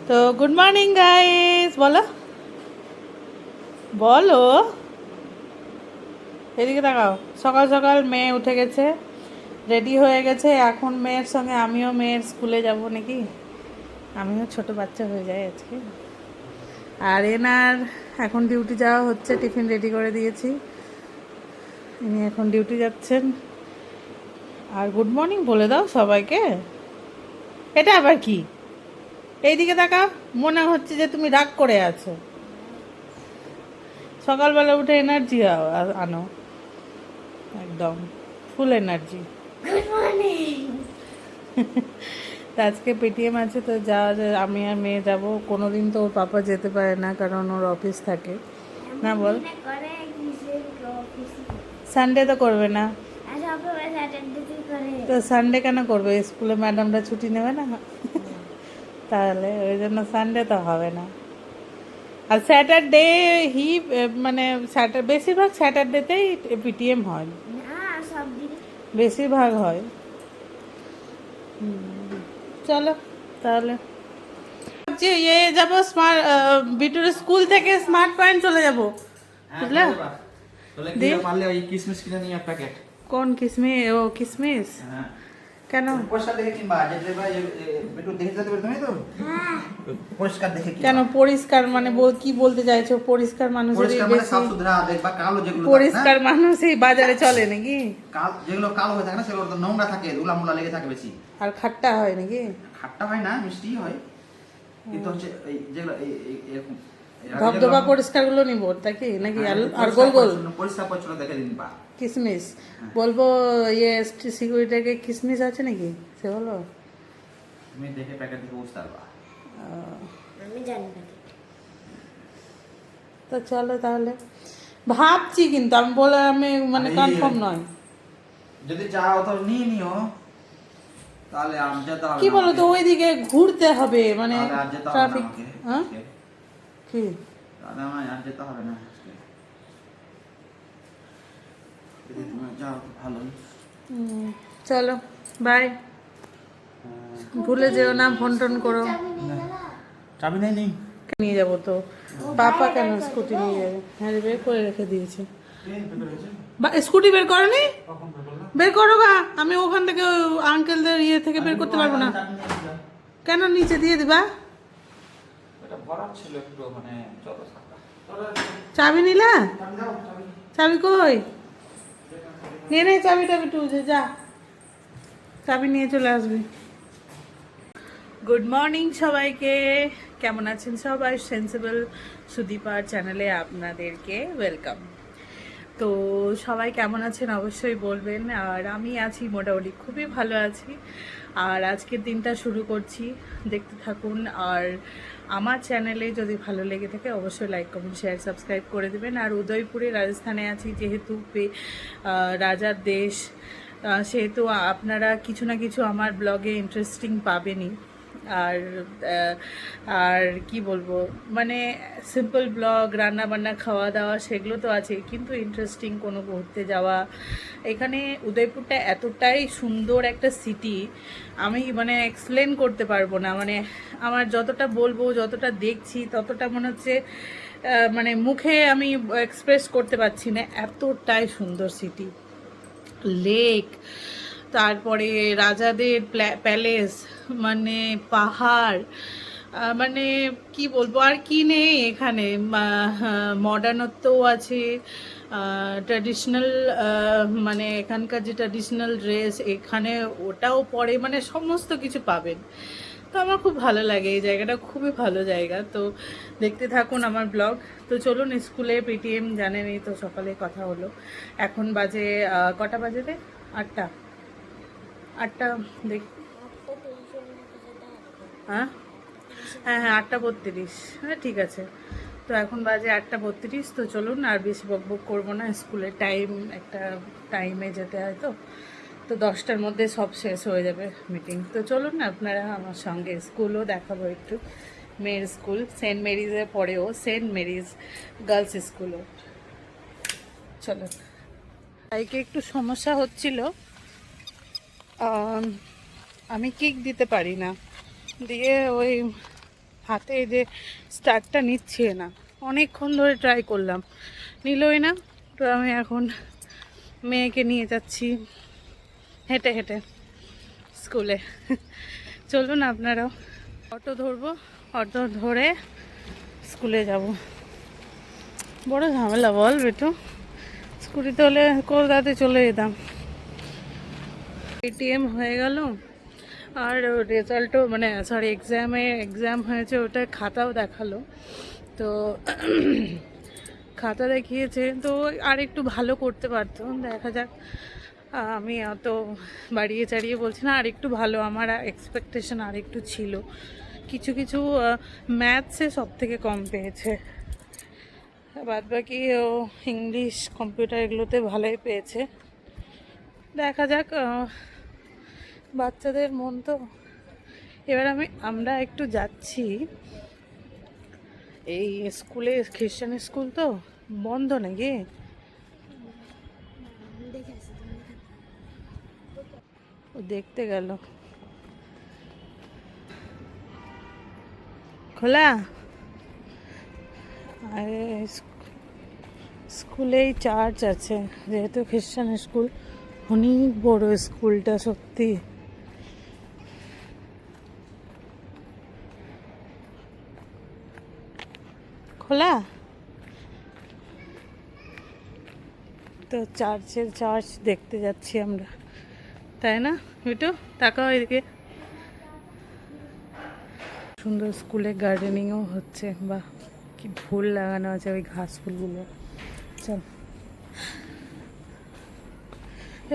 তো good morning guys, বলো বলো, এদিকে তাকাও। সকাল সকাল মেয়ে উঠে গেছে, রেডি হয়ে গেছে। এখন মেয়ের সঙ্গে আমিও মেয়ের স্কুলে যাব নাকি, আমিও ছোট বাচ্চা হয়ে যাই আজকে। আর এনার এখন ডিউটি যাওয়া হচ্ছে, টিফিন রেডি করে দিয়েছি, ইনি এখন ডিউটি যাচ্ছেন। আর গুড মর্নিং বলে দাও সবাইকে। এটা আবার কি? এইদিকে তাকাও, মনে হচ্ছে যে তুমি রাগ করে আছো। সকালবেলা উঠে এনার্জি আনো, একদম ফুল এনার্জি। Good morning. তো আজকে পেটিএম আছে, তো আমি আর মেয়ে যাব। কোনো দিন তো ওর পাপা যেতে পারে না, কারণ ওর অফিস থাকে না। বল, সানডে তো করবে না, তো সানডে কেন করবে? স্কুলে ম্যাডামরা ছুটি নেবে না, তাহলে ওই জন্য সানডে তো হবে না। আর স্যাটারডে মানে বেশিরভাগ স্যাটারডেতেই পিটিএম হয়, বেশিরভাগ হয়। চলো তাহলে ভাবছি যাবো স্মার্ট বিটুর স্কুল থেকে স্মার্ট পয়েন্ট চলে যাবো, বুঝলে? কিসমিস কিনে নিয়ে প্যাকেট। কোন কিসমিস? ও কিসমিস কেন? পরিষ্কার দেখে কিনবা, যেটা একটু দেখে যেতে পারো তুমি তো। পরিষ্কার দেখে কিনবা। কেন পরিষ্কার মানে কি বলতে চাইছো? পরিষ্কার মানুষেরই পরিষ্কার মানে বেশি, সাফ সুতরা দেখবা। কালো যেগুলো পরিষ্কার মানুষই বাজারে চলে নাকি? যেগুলো কালো হয়ে থাকে না, সেগুলো তো নোংরা থাকে, ধুলা মুলা লেগে থাকে বেশি। আর খাট্টা হয় নাকি? খাট্টা হয় না, মিষ্টি হয়, কিন্তু হচ্ছে এই যেগুলো এরকম ধবধবা পরিষ্কার গুলো নিবো নাকি? নাকি আর গোল গোল পরিষ্কার পরিচ্ছন্ন দেখে নিবা। কিসমিস বলবো, সিকিউরিটিকে কিসমিস আছে নাকি সে বলো? তুমি দেখে প্যাকেট থেকে বুঝতে পারবা। আমি জানি না। তো চলো তাহলে, ভাবছি কিন্তু আমি মানে কনফার্ম নয়। যদি যাও তো নিয়ে নিও, তাহলে আর যেতে হবে কি বলো তো, ওইদিকে ঘুরতে হবে মানে ট্রাফিক। হ্যাঁ কি? তাহলে আমার আর যেতে হবে না আজকে। যদি তুমি যাও তো ভালোই। চলো বাই, ভুলে যেও না, ফোন টোন করো। চাবি নেই নিয়ে যাবো তো, পাপা কেন স্কুটি নিয়ে যাবে? হ্যাঁ রে, বের করে রেখে দিয়েছি। স্কুটি বের করনি? বের করো গা, আমি ওখান থেকে আঙ্কেলদের ইয়ে থেকে বের করতে পারবো না। কেন নিচে দিয়ে দিবা? চাবি নিলা? চাবি কই? নিয়ে নে চাবি টাবি, টুজে যা, চাবি নিয়ে চলে আসবি। গুড মর্নিং সবাইকে, কেমন আছেন সবাই? সেন্সিবল সুদীপার চ্যানেলে আপনাদেরকে ওয়েলকাম। তো সবাই কেমন আছেন অবশ্যই বলবেন। আর আমি আছি মোটামুটি খুবই ভালো আছি। আর আজকের দিনটা শুরু করছি, দেখতে থাকুন। আর আমার চ্যানেলে যদি ভালো লেগে থাকে অবশ্যই লাইক কমেন্ট শেয়ার সাবস্ক্রাইব করে দেবেন। আর উদয়পুরে রাজস্থানে আছি যেহেতু, রাজার দেশ, সেহেতু আপনারা কিছু না কিছু আমার ব্লগে ইন্টারেস্টিং পাবেনই। আর আর কি বলবো, মানে সিম্পল ব্লগ, রান্না বান্না, খাওয়া দাওয়া সেগুলো তো আছে, কিন্তু ইন্টারেস্টিং কোনো ঘুরতে যাওয়া। এখানে উদয়পুরটা এতটাই সুন্দর একটা সিটি, আমি মানে এক্সপ্লেন করতে পারবো না। মানে আমার যতটা বলবো, যতটা দেখছি, ততটা মনে হচ্ছে মানে মুখে আমি এক্সপ্রেস করতে পারছি না, এতটাই সুন্দর সিটি। লেক, তারপরে রাজাদের প্যালেস, মানে পাহাড়, মানে কি বলবো আর কি নেই এখানে। মডার্নত্বও আছে, ট্র্যাডিশনাল, মানে এখানকার যে ট্র্যাডিশনাল ড্রেস এখানে ওটাও পরে, মানে সমস্ত কিছু পাবেন। তো আমার খুব ভালো লাগে এই জায়গাটা, খুবই ভালো জায়গা। তো দেখতে থাকুন আমার ব্লগ। তো চলুন, স্কুলে পেটিএম জানেনই তো, সকালে কথা হলো। এখন বাজে কটা বাজে রে? 8টা। 8টা দেখ, হ্যাঁ হ্যাঁ হ্যাঁ 8টা 32, হ্যাঁ ঠিক আছে। তো এখন বাজে 8টা 32। তো চলুন, আর বেশি বকবক করবো না, স্কুলের টাইম একটা টাইমে যেতে হয় তো। তো 10টার মধ্যে সব শেষ হয়ে যাবে মিটিং। তো চলুন না আপনারা আমার সঙ্গে, স্কুলও দেখাবো একটু। মেয়ের স্কুল সেন্ট মেরিজে পড়েও, সেন্ট মেরিজ গার্লস স্কুলও। চলো, বাইকে একটু সমস্যা হচ্ছিল, আমি কিক দিতে পারি না, দিয়ে ওই হাতে এই যে স্টার্টটা নিচ্ছে না, অনেকক্ষণ ধরে ট্রাই করলাম, নিলই না। তো আমি এখন মেয়েকে নিয়ে যাচ্ছি হেঁটে হেঁটে স্কুলে। চলুন আপনারাও, অটো ধরবো, অটো ধরে স্কুলে যাব। বড় ঝামেলা বল বেটু, স্কুটিতে হলে কলকাতাতে চলে যেতাম। এটিএম হয়ে গেল, আর রেজাল্টও মানে সরি এক্সাম হয়েছে, ওটা খাতাও দেখালো। তো খাতা দেখিয়েছে, তো আর একটু ভালো করতে পারতো, দেখা যাক। আমি অত বাড়িয়ে চাড়িয়ে বলছি না, আর একটু ভালো, আমার এক্সপেকটেশন আর একটু ছিল। কিছু কিছু ম্যাথসে সব থেকে কম পেয়েছে, বাদ বাকি ও ইংলিশ কম্পিউটার এগুলোতে ভালোই পেয়েছে। দেখা যাক, বাচ্চাদের মন তো। এবার আমরা একটু যাচ্ছি, এই স্কুলে খ্রিস্টান স্কুল তো বন্ধ নাকি, দেখে আসি তুমি। ও দেখতে গেল। খোলা? আরে স্কুলেই চার্চ আছে, যেহেতু খ্রিস্টান স্কুল। অনেক বড় স্কুলটা সত্যি। খোলা? তো চার্চ দেখতে যাচ্ছি আমরা, তাই না বেটু? তাকাও এদিকে, সুন্দর স্কুলে গার্ডেনিংও হচ্ছে, বা কি ফুল লাগানো আছে, ওই ঘাস ফুলগুলো। চল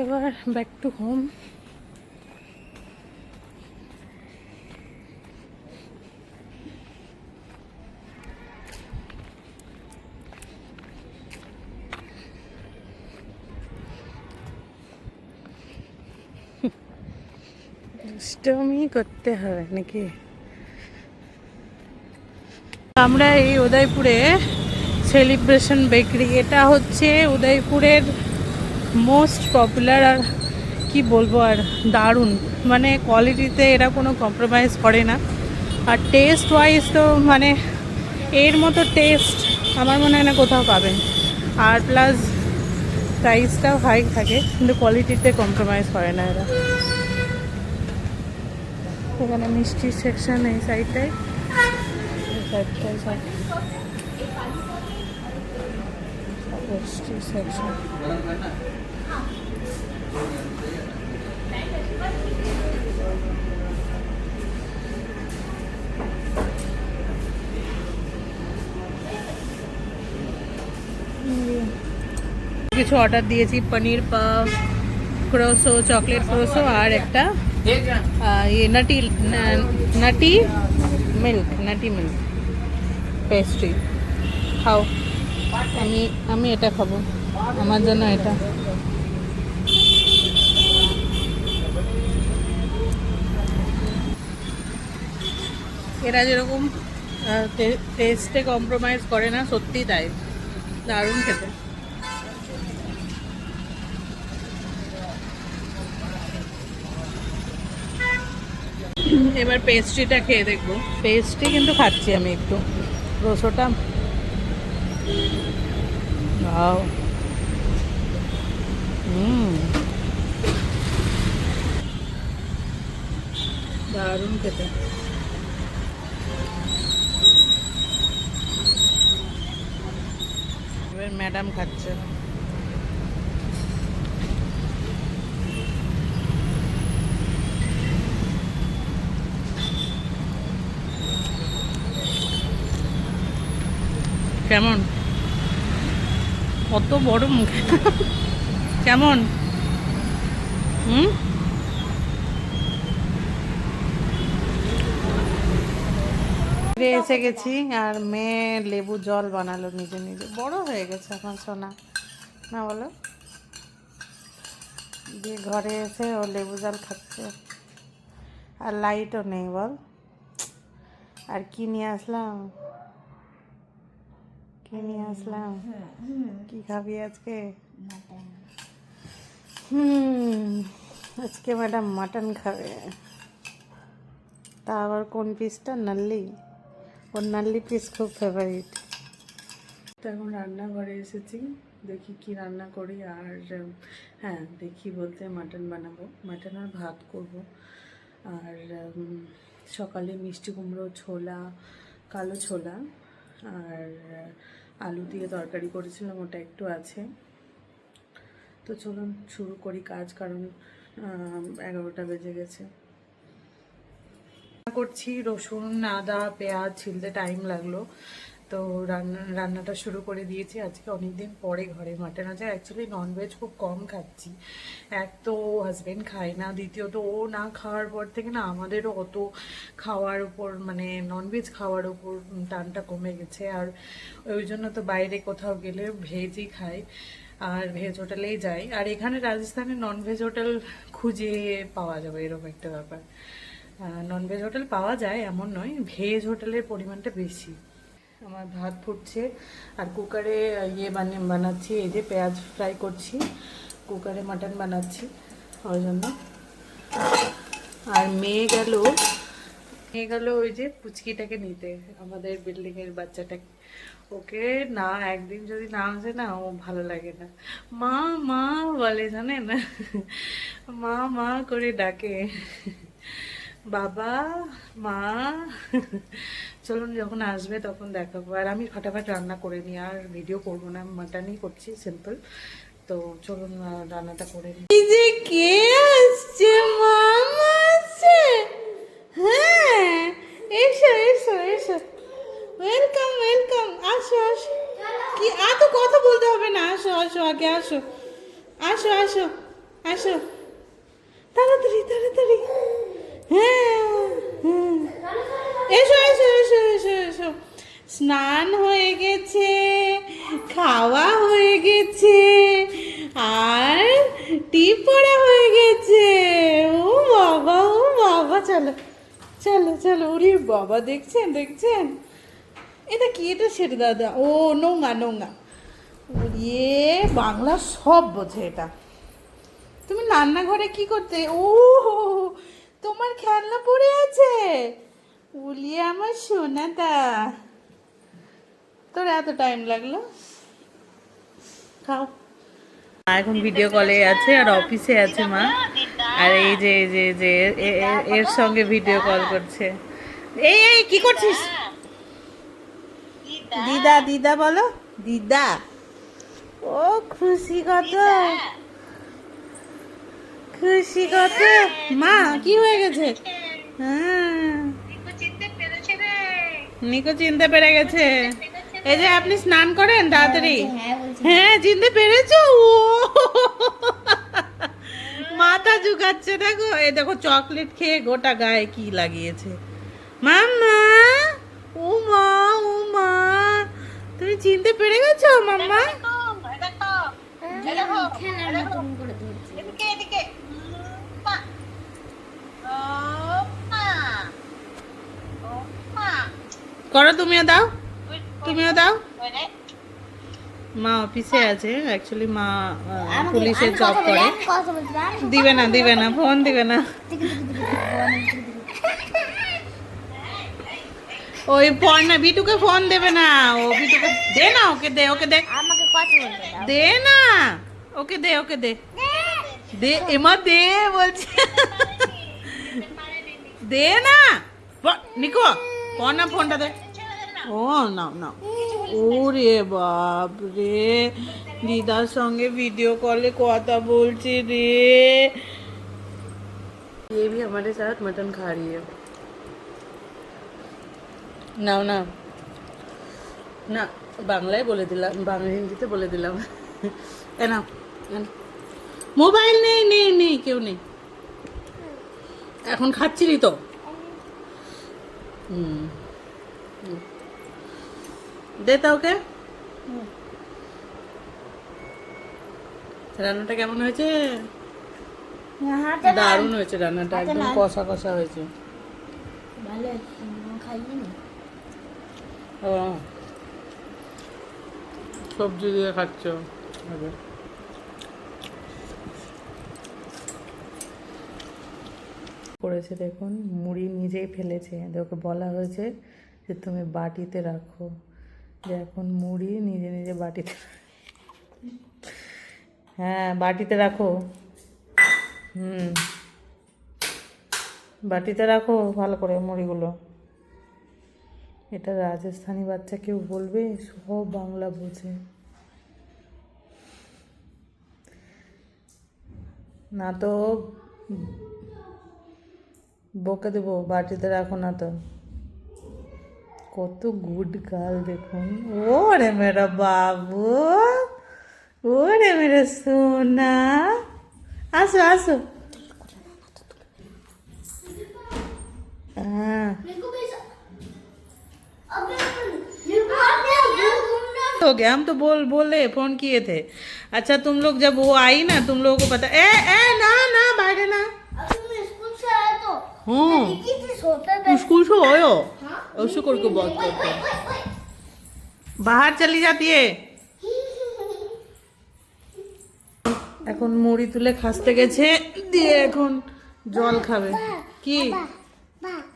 এবার ব্যাক টু হোম। দুষ্টমি করতে হবে নাকি? আমরা এই উদয়পুরে সেলিব্রেশন বেকারি, এটা হচ্ছে উদয়পুরের মোস্ট পপুলার, আর কি বলবো, আর দারুণ, মানে কোয়ালিটিতে এরা কোনো কম্প্রোমাইজ করে না। আর টেস্ট ওয়াইজ তো মানে এর মতো টেস্ট আমার মনে হয় না কোথাও পাবেন। আর প্লাস প্রাইসটাও হাই থাকে, কিন্তু কোয়ালিটিতে কম্প্রোমাইজ করে না এরা। এখানে মিষ্টির সেকশন এই সাইডটায়, এই সাইডটায় সব মিষ্টির সেকশন। কিছু অর্ডার দিয়েছি, পনির পাও, ক্রোসো, চকলেট ক্রোসো, আর একটা ये নাটি মিল্ক পেস্ট্রি। খাও, আমি এটা খাবো, আমার জন্য এটা। এরা যেরকম টেস্টে কম্প্রোমাইজ করে না, সত্যি তাই, দারুণ খেতে। এবার পেস্ট্রিটা খেয়ে দেখবো, পেস্ট্রি কিন্তু খাচ্ছি আমি একটু, রসোটা। ওয়াও, দারুণ খেতে। এবার ম্যাডাম খাচ্ছে। কেমন? কত বড় মুখে, কেমন? এসে গেছি, আর মেয়ে লেবু জল বানালো নিজে নিজে, বড় হয়ে গেছে এখন সোনা, না বলো? দিয়ে ঘরে এসে ও লেবু জল খাচ্ছে, আর লাইটও নেই বল। আর কি নিয়ে আসলাম, কি খাবি আজকে? আজকে ম্যাডাম মাটন খাবে, তা আবার কোন পিসটা? নাল্লি, ওর নাল্লি পিস খুব ফেভারিট। তো এখন রান্নাঘরে এসেছি, দেখি কি রান্না করি। আর হ্যাঁ, দেখি বলতে মাটন বানাবো, মাটন আর ভাত করব। আর সকালে মিষ্টি কুমড়ো, ছোলা, কালো ছোলা আর আলু দিয়ে তরকারি করেছিলাম, ওটা একটু আছে। তো চলুন শুরু করি কাজ, কারণ 11টা বেজে গেছে। করছি, রসুন, আদা, পেঁয়াজ ছিলতে টাইম লাগলো। তো রান্নাটা শুরু করে দিয়েছি। আজকে অনেকদিন পরে ঘরে মাটন আছে। অ্যাকচুয়ালি ননভেজ খুব কম খাচ্ছি। এক তো হাজব্যান্ড খায় না, দ্বিতীয়ত ও না খাওয়ার পর থেকে না আমাদেরও অত খাওয়ার উপর, মানে ননভেজ খাওয়ার উপর টানটা কমে গেছে। আর ওই জন্য তো বাইরে কোথাও গেলে ভেজই খাই, আর ভেজ হোটেলেই যাই। আর এখানে রাজস্থানে ননভেজ হোটেল খুঁজে পাওয়া যাবে এরকম একটা ব্যাপার। ননভেজ হোটেল পাওয়া যায় এমন নয়, ভেজ হোটেলের পরিমাণটা বেশি। আমার ভাত ফুটছে আর কুকারে বানাচ্ছি, এই যে পেঁয়াজ ফ্রাই করছি, কুকারে মাটন বানাচ্ছি ওই জন্য। আর মেয়ে গেল ওই যে পুচকিটাকে নিতে, আমাদের বিল্ডিংয়ের বাচ্চাটাকে। ওকে না একদিন যদি না আসে না, ও ভালো লাগে না। মা মা বলে, জানেন, মা মা করে ডাকে, বাবা মা। চলুন যখন আসবে তখন দেখাবো। আর আমি ফাটাফাট রান্না করে নিই, আর ভিডিও করবো না, মাটনই করছি সিম্পল। তো চলুন রান্নাটা করে নিই। এই যে কে আসছে, মামা আসছে। হ্যাঁ, এসো এসো এসো, ওয়েলকাম ওয়েলকাম, আসো আসো। কি এত কথা বলতে হবে না, আসো আসো, আগে আসো, আসো আসো আসো, তাড়াতাড়ি তাড়াতাড়ি। হ্যাঁ হ্যাঁ, এসো এসো এসো এসো এসো। স্নান হয়ে গেছে, খাওয়া হয়ে গেছে, আর টিপ পড়া হয়ে গেছে। ও বাবা, ও বাবা, চলো চলো চলো। ওরে বাবা, দেখছেন দেখছেন, এটা কি, এটা সেটা দাদা। ও নোংা নোংা, ওরে বাংলা সব বোঝে এটা। তুমি রান্নাঘরে কি করতে? ও তোমার খেলনা পড়ে আছে, উলিয়ে আমার সোনাটা। তোর এত টাইম লাগলো, খাও। এখন ভিডিও কলে আছে আর অফিসে আছে মা। আর এই যে এর সঙ্গে ভিডিও কল করছে। এই এই কি করছিস? দিদা দিদা বলো, দিদা। ও খুশি কত, খুশি কত। মা কি হয়ে গেছে? হ্যাঁ, নিকো চিনতে পেরে গেছে। এই যে আপনি স্নান করেন তাড়াতাড়ি। হ্যাঁ চিনতে পেরেছো? ও মাথা ঝুঁকাচ্ছে, দেখো এই দেখো, চকলেট খেয়ে গোটা গায়ে কি লাগিয়েছে। মাম্মা, ও মা, ও মা, তুমি চিনতে পেরে গেছো মাম্মা? করো, তুমিও দাও, তুমিও দাও। মা অফিসে আছে, অ্যাকচুয়ালি মা পুলিশে জব করে। দিবে না দিবে না, ফোন দিবে না। ওই পড়না বিটুকে ফোন দেবে না, ও বিটুকে দে না, ওকে দে, ওকে দে, আমাকে কথা বলতে দাও। দে না, ওকে দে, ওকে দে, দে এমা দে বলছে, দে না। নিকো পড়না ফোনটা দে। ও নাও নাও। ওরে বাপ রে, দিদার সঙ্গে ভিডিও কলে কথা বলছে রে। ये भी हमारे साथ मटन खा रही है। নাও না, না বাংলায় বলে দিলাম, বাংলা হিন্দিতে বলে দিলাম। এ নাও, মোবাইল নেই নেই নেই, কেউ নেই, এখন খাচ্ছিলি তো। দে তা ওকে। রান্নাটা কেমন হয়েছে? দারুণ হয়েছে রান্নাটা, একদম কষা কষা হয়েছে। ও সবজি দিয়ে খাচ্ছ। করেছে দেখুন, মুড়ি নিজেই ফেলেছে। ওকে বলা হয়েছে যে তুমি বাটিতে রাখো, যে এখন মুড়ি নিজে নিজে বাটিতে, হ্যাঁ বাটিতে রাখো, বাটিতে রাখো ভালো করে মুড়িগুলো। এটা রাজস্থানী বাচ্চা কেউ বলবে, সব বাংলা বোঝে না, তো বকে দেবো, বাটিতে রাখো না তো। কত গুড গার্ল দেখুন, ওরে মেরা বাবু, ওরে মেরা সোনা, আসো আসো। हाँ हो गया, हम तो बोले फोन किए थे। अच्छा तुम लोग जब वो आई ना, तुम लोगों को पता, ए ना ना बाहर ना, स्कूल से आया तो हाँ सोता तुम स्कूल से आयो, ऐसे करके बात करते हैं। बाहर चली जाती है। এখন মুড়ি তুলে খাসতে গেছে, দিয়ে এখন জল খাবে। কি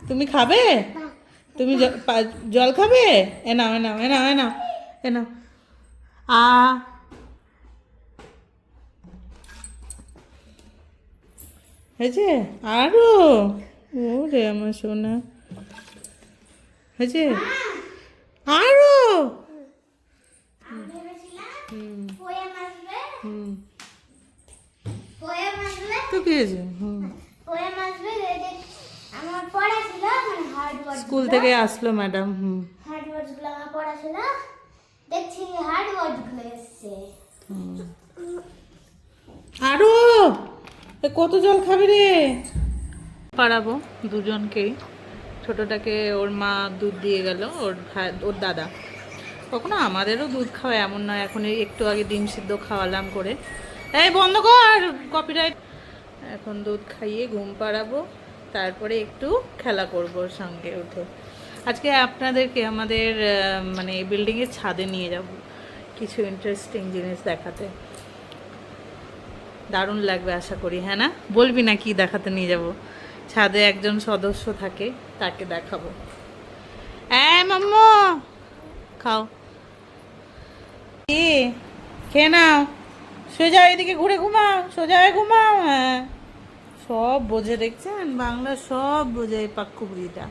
তুমি খাবে? তুমি জল খাবে? এ নাও এ নাও এ নাও এ নাও এ নাও। হয়েছে আরো? ও রে আমার সোনা, হয়েছে আরো? তো কি হয়েছে? স্কুল থেকে আসলো ম্যাডাম। হার্ড ওয়ার্ডস গুলো আমার পড়া ছিল, দেখছি হার্ড ওয়ার্ডস গুলো এসছে। আরো কত জল খাবি রে? পারাবো দুজনকেই। ছোটটাকে ওর মা দুধ দিয়ে গেল, ওর দাদা। কখনো আমাদেরও দুধ খাওয়া এমন নয়, এখন একটু আগে ডিম সিদ্ধ খাওয়ালাম করে। এই বন্ধ কর কপিরাইট। এখন দুধ খাইয়ে ঘুম পাড়াবো, তারপরে একটু খেলা করবো ওর সঙ্গে উঠে। আজকে আপনাদেরকে আমাদের মানে বিল্ডিংয়ের ছাদে নিয়ে যাব কিছু ইন্টারেস্টিং জিনিস দেখাতে। দারুণ লাগবে আশা করি, হ্যাঁ না? বলবি না কি দেখাতে নিয়ে যাব? ছাদে একজন সদস্য থাকে, তাকে দেখাবো। মাম্মু খাও, কি খেয়ে নাও, সোজা এদিকে ঘুরে ঘুমাও, সোজা হয়ে ঘুমাও। হ্যাঁ সব বোঝে, দেখছেন বাংলা সব বোঝে এই পাক্কু বুড়িটা।